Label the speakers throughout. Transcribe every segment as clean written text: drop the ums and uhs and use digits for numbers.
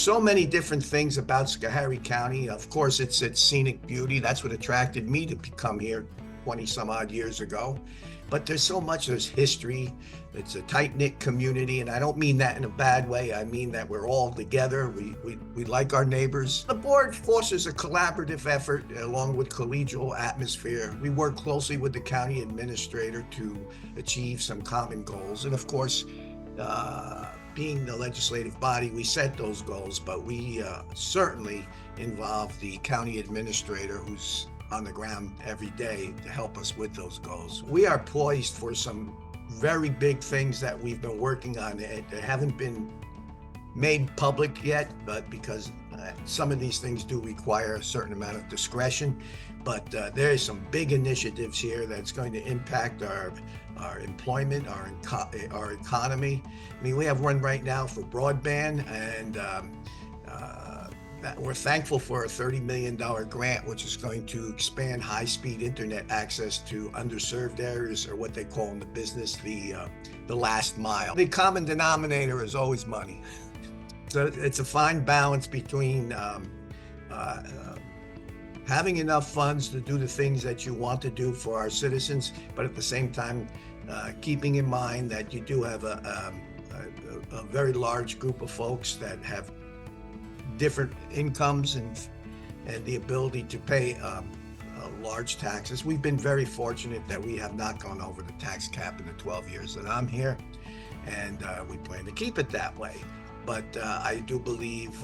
Speaker 1: so many different things about Schoharie County. Of course, it's its scenic beauty. That's what attracted me to come here 20 some odd years ago. But there's so much, there's history. It's a tight-knit community, and I don't mean that in a bad way. I mean that we're all together. We like our neighbors. The board fosters a collaborative effort along with collegial atmosphere. We work closely with the county administrator to achieve some common goals. And of course, being the legislative body, we set those goals, but we certainly involve the county administrator who's on the ground every day to help us with those goals. We are poised for some very big things that we've been working on that haven't been made public yet, but because some of these things do require a certain amount of discretion. But there is some big initiatives here that's going to impact our employment, our economy. I mean, we have one right now for broadband, and we're thankful for a $30 million grant, which is going to expand high-speed internet access to underserved areas, or what they call in the business the last mile. The common denominator is always money. So it's a fine balance between having enough funds to do the things that you want to do for our citizens, but at the same time, keeping in mind that you do have a very large group of folks that have different incomes and the ability to pay large taxes. We've been very fortunate that we have not gone over the tax cap in the 12 years that I'm here, and we plan to keep it that way. But I do believe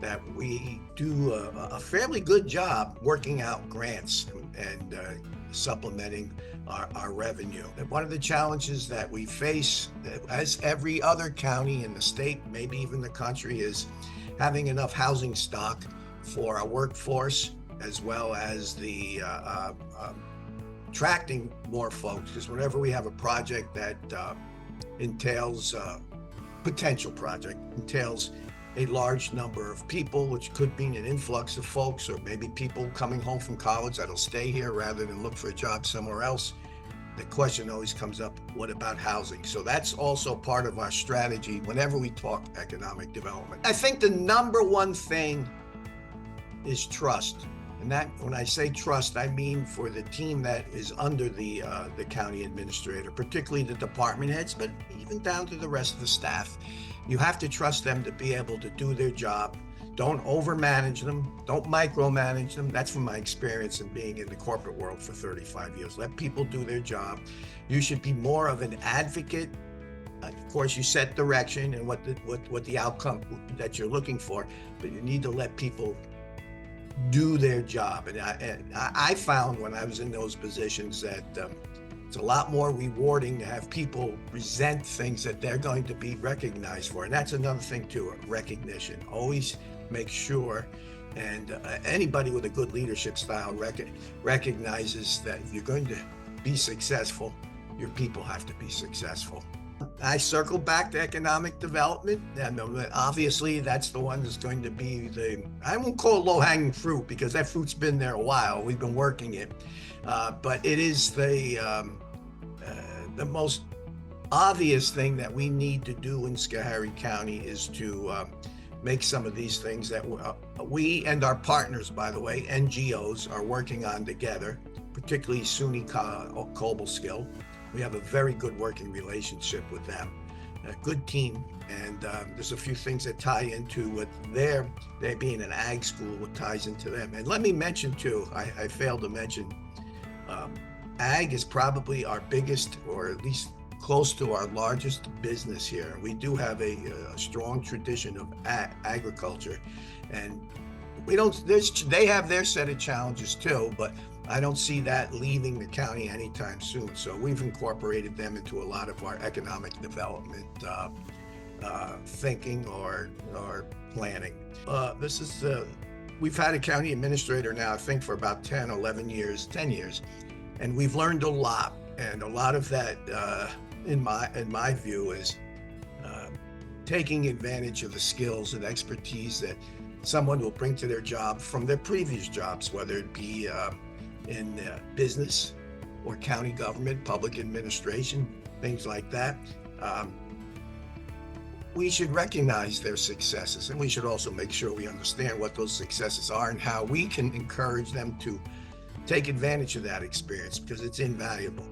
Speaker 1: that we do a fairly good job working out grants and supplementing our revenue. One of the challenges that we face, as every other county in the state, maybe even the country, is having enough housing stock for our workforce, as well as the attracting more folks. Because whenever we have a project that entails potential project entails a large number of people, which could mean an influx of folks, or maybe people coming home from college that'll stay here rather than look for a job somewhere else. The question always comes up, what about housing? So that's also part of our strategy whenever we talk economic development. I think the number one thing is trust. And that, when I say trust, I mean for the team that is under the county administrator, particularly the department heads, but even down to the rest of the staff. You have to trust them to be able to do their job. Don't overmanage them. Don't micromanage them. That's from my experience in being in the corporate world for 35 years. Let people do their job. You should be more of an advocate. Of course, you set direction and what the outcome that you're looking for, but you need to let people do their job. And I found when I was in those positions that it's a lot more rewarding to have people present things that they're going to be recognized for. And that's another thing too, recognition. Always make sure, and anybody with a good leadership style recognizes that if you're going to be successful, your people have to be successful. I circle back to economic development, and obviously that's the one that's going to be I won't call it low-hanging fruit, because that fruit's been there a while. We've been working it, but it is the most obvious thing that we need to do in Schoharie County is to make some of these things that we and our partners, by the way, NGOs, are working on together, particularly SUNY Cobleskill. We have a very good working relationship with them, a good team, and there's a few things that tie into what they being an ag school, what ties into them. And let me mention too, I failed to mention, ag is probably our biggest, or at least close to our largest business here. We do have a strong tradition of agriculture, and they have their set of challenges too, but I don't see that leaving the county anytime soon. So we've incorporated them into a lot of our economic development thinking or planning. We've had a county administrator now, I think, for about 10 years, and we've learned a lot. And a lot of that, in my view, is taking advantage of the skills and expertise that someone will bring to their job from their previous jobs, whether it be in business or county government, public administration, things like that. we should recognize their successes, and we should also make sure we understand what those successes are and how we can encourage them to take advantage of that experience, because it's invaluable.